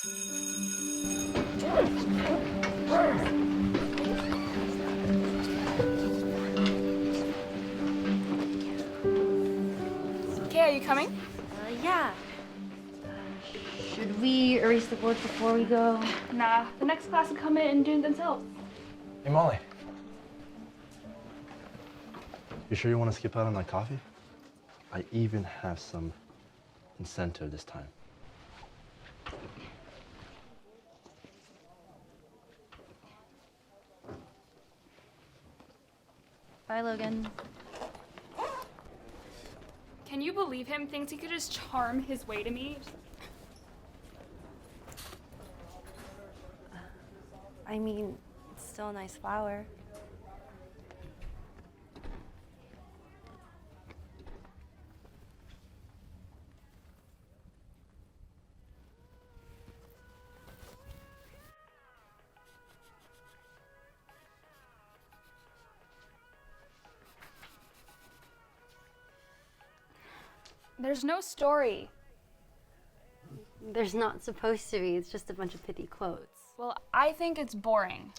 Okay, are you coming? Yeah. Should we erase the board before we go? Nah, the next class will come in and do it themselves. Hey, Molly. You sure you want to skip out on that coffee? I even have some incentive this time. Bye, Logan. Can you believe him thinks he could just charm his way to me? I mean, it's still a nice flower. There's no story. There's not supposed to be. It's just a bunch of pithy quotes. Well, I think it's boring.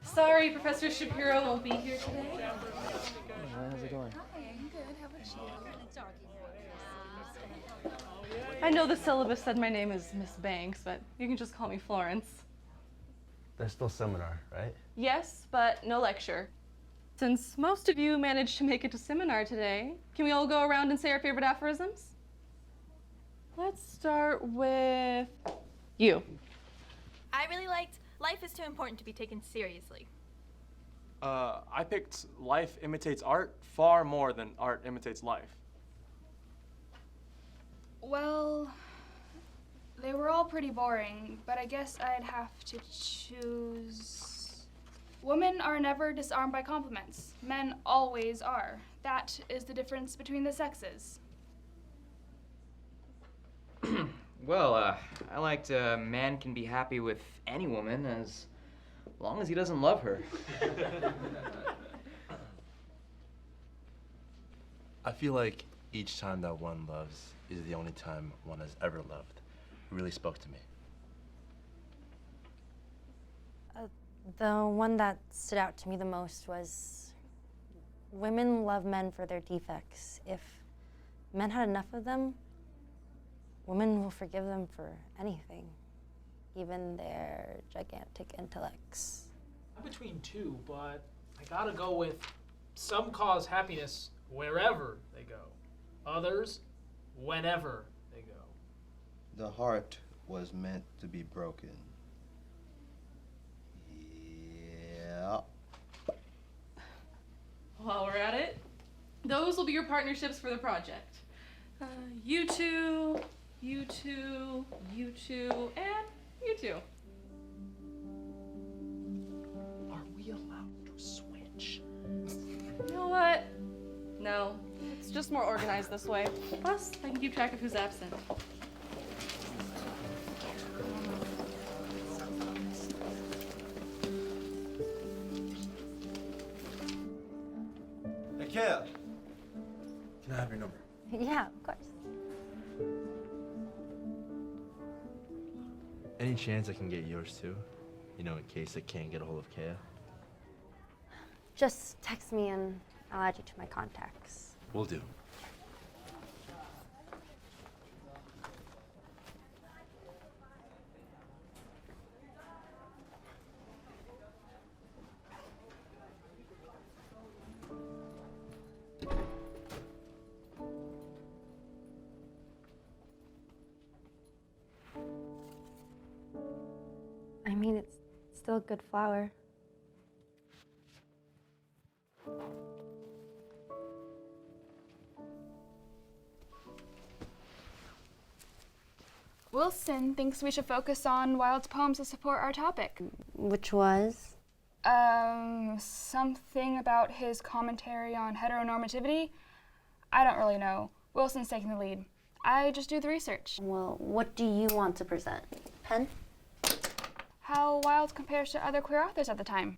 Sorry, Professor Shapiro won't be here today. How's it going? Hi, I'm good. How about you? I know the syllabus said my name is Miss Banks, but you can just call me Florence. There's still seminar, right? Yes, but no lecture. Since most of you managed to make it to seminar today, can we all go around and say our favorite aphorisms? Let's start with you. I really liked life is too important to be taken seriously. I picked life imitates art far more than art imitates life. Well, they were all pretty boring, but I guess I'd have to choose. Women are never disarmed by compliments. Men always are. That is the difference between the sexes. Well, I liked man can be happy with any woman as long as he doesn't love her. I feel like each time that one loves is the only time one has ever loved. It really spoke to me. The one that stood out to me the most was women love men for their defects. If men had enough of them, women will forgive them for anything, even their gigantic intellects. I'm between two, but I gotta go with some cause happiness wherever they go. Others, whenever they go. The heart was meant to be broken. Yeah. While we're at it, those will be your partnerships for the project. You two, you two, you two, and you two. Are we allowed to switch? You know what? No, it's just more organized this way. Plus, I can keep track of who's absent. Hey, Kaya. Can I have your number? Yeah, of course. Any chance I can get yours too? You know, in case I can't get a hold of Kaya? Just text me and I'll add you to my contacts. Will do. I mean, it's still a good flower. Wilson thinks we should focus on Wilde's poems to support our topic. Which was? Something about his commentary on heteronormativity. I don't really know. Wilson's taking the lead. I just do the research. Well, what do you want to present? Pen? how Wilde compares to other queer authors at the time.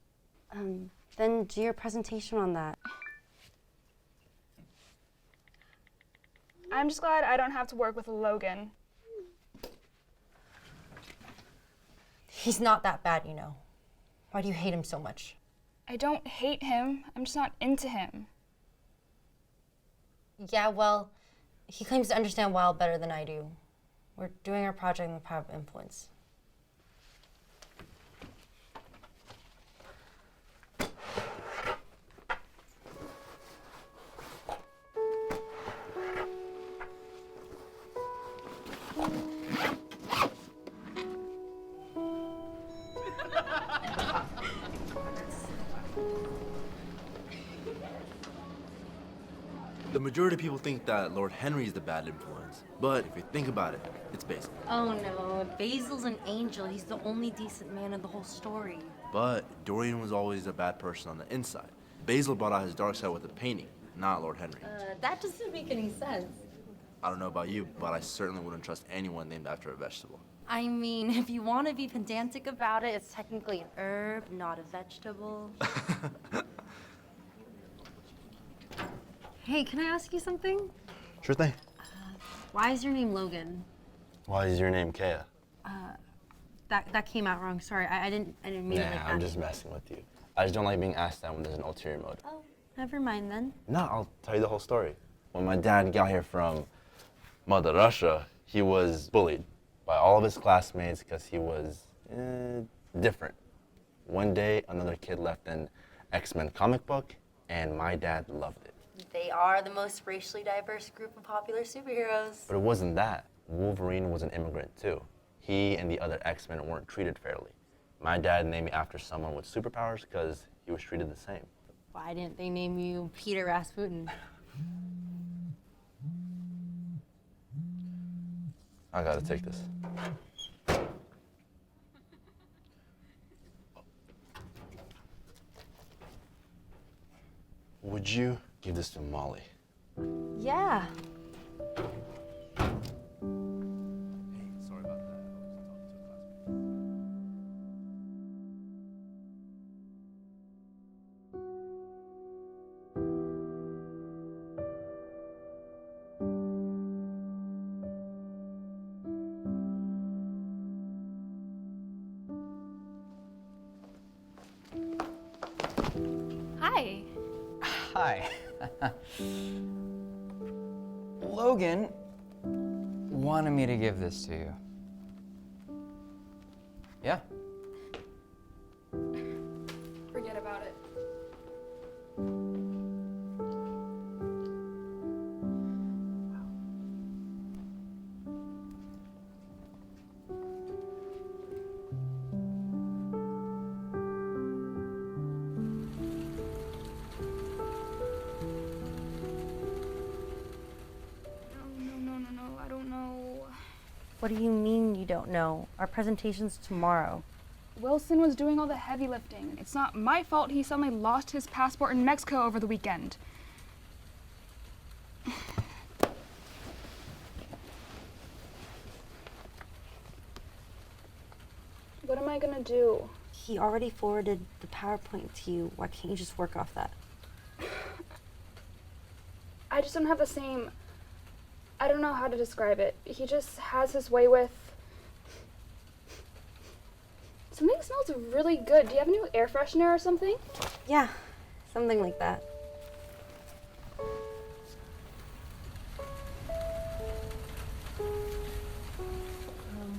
Then do your presentation on that. I'm just glad I don't have to work with Logan. He's not that bad, you know. Why do you hate him so much? I don't hate him, I'm just not into him. Yeah, well, he claims to understand Wilde better than I do. We're doing our project on the power of influence. The majority of people think that Lord Henry is the bad influence, but if you think about it, it's Basil. Oh no, Basil's an angel. He's the only decent man in the whole story. But Dorian was always a bad person on the inside. Basil brought out his dark side with the painting, not Lord Henry. That doesn't make any sense. I don't know about you, but I certainly wouldn't trust anyone named after a vegetable. I mean, if you want to be pedantic about it, it's technically an herb, not a vegetable. Hey, can I ask you something? Sure thing. Why is your name Logan? Why is your name Kea? That came out wrong. Sorry, I didn't mean it like that. I'm just messing with you. I just don't like being asked that when there's an ulterior motive. Oh, never mind then. No, I'll tell you the whole story. When my dad got here from Mother Russia, he was bullied by all of his classmates because he was different. One day, another kid left an X-Men comic book, and my dad loved it. They are the most racially diverse group of popular superheroes. But it wasn't that. Wolverine was an immigrant too. He and the other X-Men weren't treated fairly. My dad named me after someone with superpowers because he was treated the same. Why didn't they name you Peter Rasputin? I gotta take this. Would you give this to Molly? Yeah. Hey, sorry about that. I was talking to a classmate. Hi. Hi. Logan wanted me to give this to you. Yeah. Forget about it. No, I don't know. What do you mean you don't know? Our presentation's tomorrow. Wilson was doing all the heavy lifting. It's not my fault he suddenly lost his passport in Mexico over the weekend. What am I gonna do? He already forwarded the PowerPoint to you. Why can't you just work off that? I just don't have the same... I don't know how to describe it. He just has his way with... Something smells really good. Do you have a new air freshener or something? Yeah, something like that.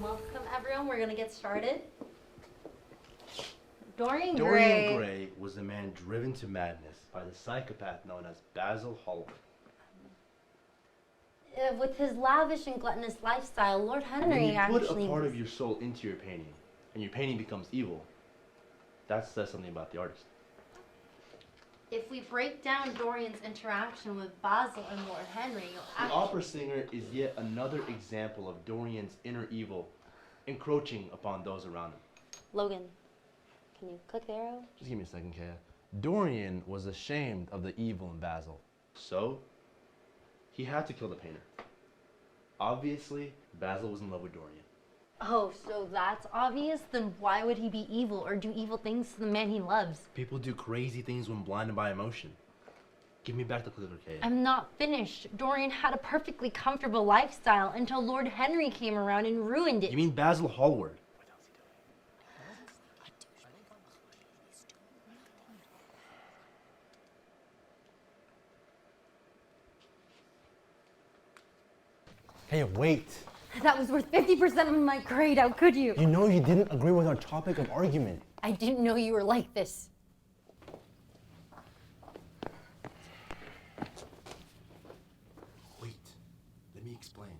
Welcome everyone, we're gonna get started. Dorian Gray was a man driven to madness by the psychopath known as Basil Hallward. With his lavish and gluttonous lifestyle, Lord When Henry you actually... put a part of your soul into your painting, and your painting becomes evil, that says something about the artist. If we break down Dorian's interaction with Basil and Lord Henry, you'll The actually... opera singer is yet another example of Dorian's inner evil encroaching upon those around him. Logan, can you click the arrow? Just give me a second, Kaya. Dorian was ashamed of the evil in Basil, so he had to kill the painter. Obviously, Basil was in love with Dorian. Oh, so that's obvious? Then why would he be evil or do evil things to the man he loves? People do crazy things when blinded by emotion. Give me back the clicker, Kate. I'm not finished. Dorian had a perfectly comfortable lifestyle until Lord Henry came around and ruined it. You mean Basil Hallward? Hey, wait. That was worth 50% of my grade. How could you? You know you didn't agree with our topic of argument. I didn't know you were like this. Wait, let me explain.